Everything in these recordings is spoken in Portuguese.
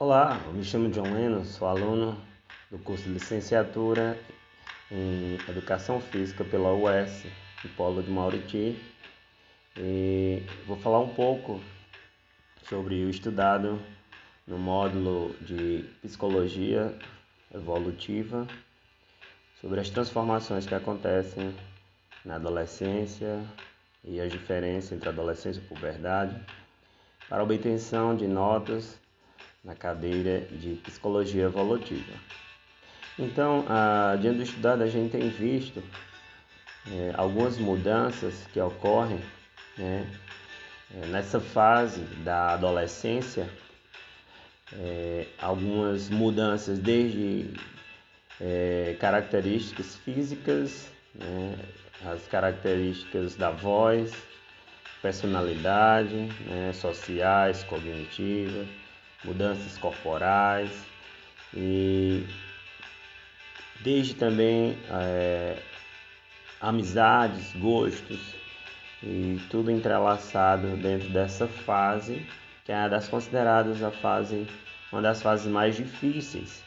Olá, eu me chamo John Leno, sou aluno do curso de licenciatura em Educação Física pela UES, no Polo de Mauriti, e vou falar um pouco sobre o estudado no módulo de Psicologia Evolutiva, sobre as transformações que acontecem na adolescência e as diferenças entre adolescência e puberdade, para a obtenção de notas na cadeira de Psicologia Evolutiva. Então, diante do estudado, a gente tem visto algumas mudanças que ocorrem, né, nessa fase da adolescência, algumas mudanças desde características físicas, né, as características da voz, personalidade, né, sociais, cognitivas, mudanças corporais e desde também amizades, gostos e tudo entrelaçado dentro dessa fase, que é consideradas uma das fases mais difíceis,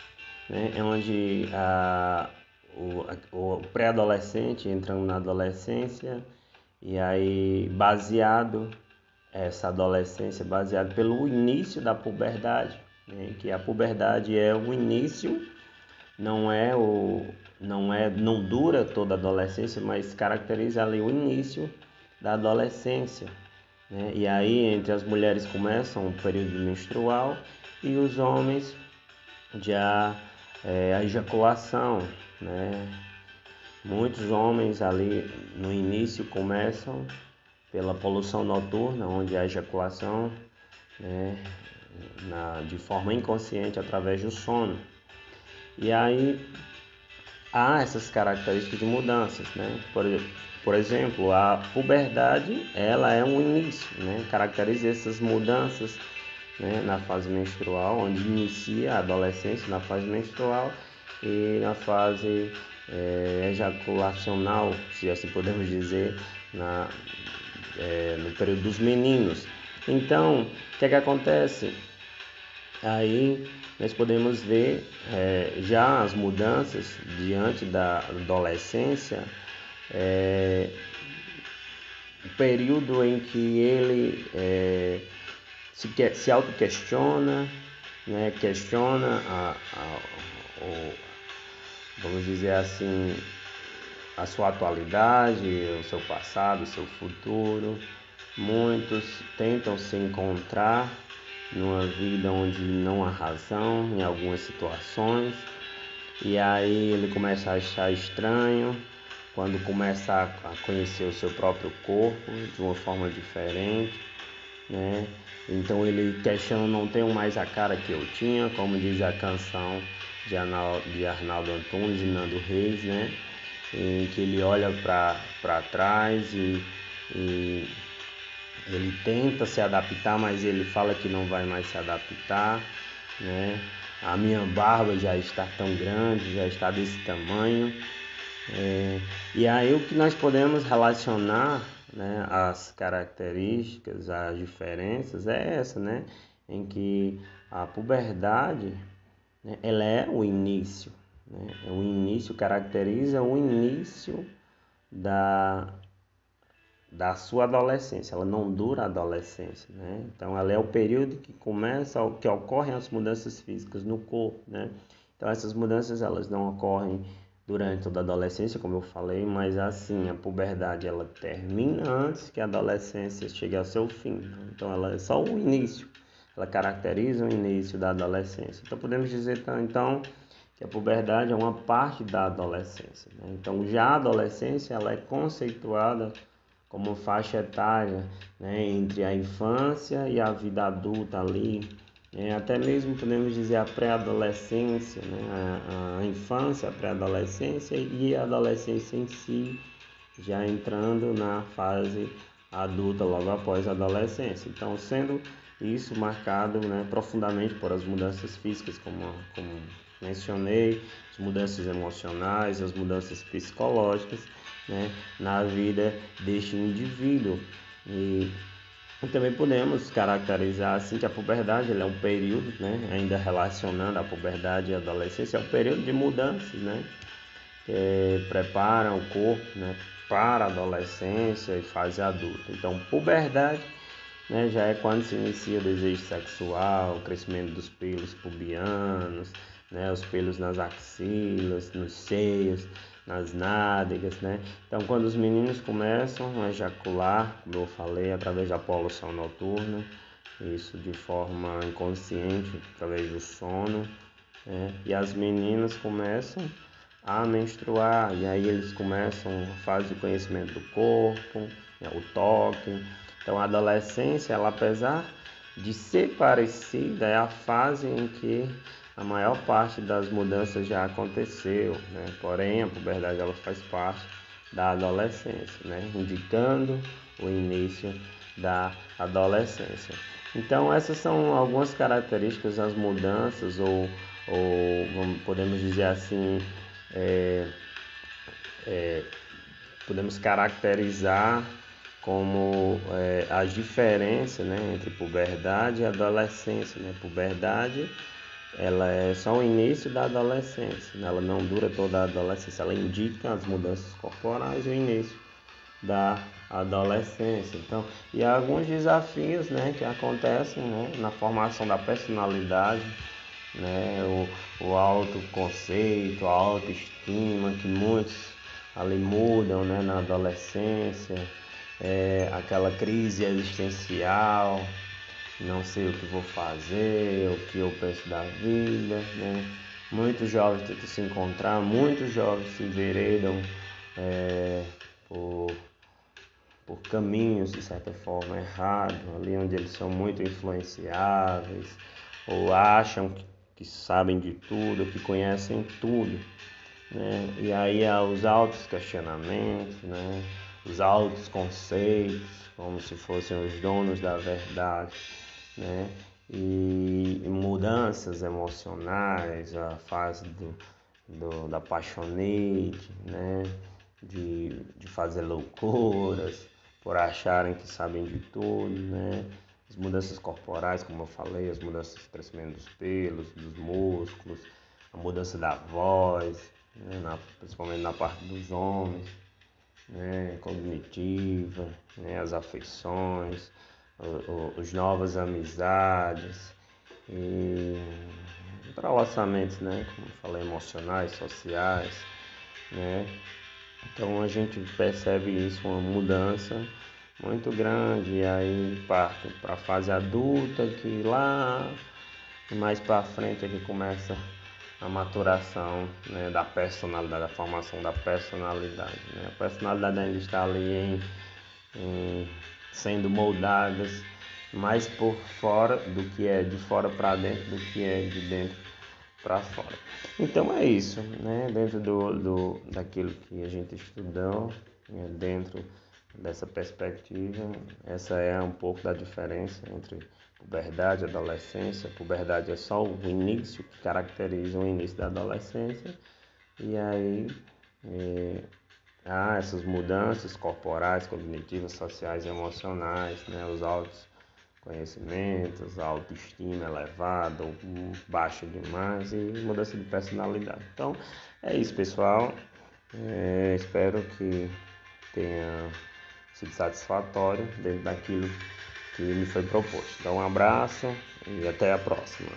né? É onde o pré-adolescente entrando na adolescência e aí essa adolescência baseado pelo início da puberdade, né? Que a puberdade é o início, não dura toda a adolescência, mas caracteriza ali o início da adolescência, né? E aí entre as mulheres começam o período menstrual e os homens já a ejaculação, né? Muitos homens ali no início começam pela poluição noturna, onde a ejaculação, né, de forma inconsciente através do sono. E aí há essas características de mudanças, né? Por exemplo, a puberdade, ela é um início, né? Caracteriza essas mudanças, né, na fase menstrual, onde inicia a adolescência na fase menstrual e na fase ejaculacional, se assim podemos dizer, no período dos meninos. Então, o que acontece? Aí nós podemos ver já as mudanças diante da adolescência, o período em que ele se autoquestiona, né, questiona vamos dizer assim, a sua atualidade, o seu passado, o seu futuro. Muitos tentam se encontrar numa vida onde não há razão em algumas situações, e aí ele começa a achar estranho quando começa a conhecer o seu próprio corpo de uma forma diferente, né? Então ele questiona: não tenho mais a cara que eu tinha, como diz a canção de Arnaldo Antunes e Nando Reis, né? Em que ele olha para trás e ele tenta se adaptar, mas ele fala que não vai mais se adaptar, né? A minha barba já está tão grande, já está desse tamanho. E aí o que nós podemos relacionar, né, as características, as diferenças, é essa, né? Em que a puberdade, né, ela é o início, né? O início caracteriza o início da sua adolescência, ela não dura a adolescência, né? Então ela é o período que ocorrem as mudanças físicas no corpo, né? Então essas mudanças elas não ocorrem durante toda a adolescência, como eu falei, mas assim, a puberdade ela termina antes que a adolescência chegue ao seu fim, né? Então ela é só o início, ela caracteriza o início da adolescência. Então podemos dizer então que a puberdade é uma parte da adolescência, né? Então já a adolescência ela é conceituada como faixa etária, né, entre a infância e a vida adulta ali, até mesmo podemos dizer a pré-adolescência, né, a infância, a pré-adolescência e a adolescência em si, já entrando na fase adulta logo após a adolescência. Então, sendo isso marcado, né, profundamente por as mudanças físicas, como mencionei, as mudanças emocionais, as mudanças psicológicas, né, na vida deste indivíduo. E E também podemos caracterizar assim que a puberdade ele é um período, né, ainda relacionando a puberdade e a adolescência, é um período de mudanças, né, que prepara o corpo, né, para a adolescência e fase adulta. Então, puberdade, né, já é quando se inicia o desejo sexual, o crescimento dos pelos pubianos, né, os pelos nas axilas, nos seios, nas nádegas, né? Então, quando os meninos começam a ejacular, como eu falei, através da poluição noturna, isso de forma inconsciente, através do sono, né? E as meninas começam a menstruar, e aí eles começam a fase de conhecimento do corpo, né, o toque. Então, a adolescência, ela, apesar de ser parecida, é a fase em que a maior parte das mudanças já aconteceu, né? Porém, a puberdade ela faz parte da adolescência, né? Indicando o início da adolescência. Então, essas são algumas características das mudanças, ou podemos dizer assim, é, podemos caracterizar como as diferenças, né, entre puberdade e adolescência, né? Puberdade ela é só o início da adolescência, né? Ela não dura toda a adolescência, ela indica as mudanças corporais e o início da adolescência. Então, e há alguns desafios, né, que acontecem, né, na formação da personalidade, né, o autoconceito, a autoestima, que muitos ali mudam, né, na adolescência, aquela crise existencial, não sei o que vou fazer, o que eu penso da vida, né? Muitos jovens tentam se encontrar, muitos jovens se enveredam por caminhos, de certa forma, errados, ali onde eles são muito influenciáveis, ou acham que sabem de tudo, que conhecem tudo, né? E aí há os altos questionamentos, né? Os altos conceitos, como se fossem os donos da verdade, né? E mudanças emocionais, a fase da paixonite, né? De fazer loucuras por acharem que sabem de tudo, né? As mudanças corporais, como eu falei, as mudanças de crescimento dos pelos, dos músculos, a mudança da voz, né? Principalmente na parte dos homens, né? Cognitiva, né? As afeições, as novas amizades e entrelaçamentos, né? Como eu falei, emocionais, sociais, né? Então a gente percebe isso, uma mudança muito grande, e aí parte para a fase adulta, que lá mais para frente é que começa a maturação, né, da personalidade, a formação da personalidade, né? A personalidade ainda está ali sendo moldadas mais por fora do que é de fora para dentro do que é de dentro para fora. Então é isso, né? Dentro daquilo que a gente estudou, né? Dentro dessa perspectiva, essa é um pouco da diferença entre puberdade e adolescência. A puberdade é só o início, que caracteriza o início da adolescência, e aí há essas mudanças corporais, cognitivas, sociais e emocionais, né? Os altos conhecimentos, a autoestima elevada ou baixa demais, e mudança de personalidade. Então é isso, pessoal. Espero que tenha sido satisfatório dentro daquilo que me foi proposto. Então um abraço e até a próxima.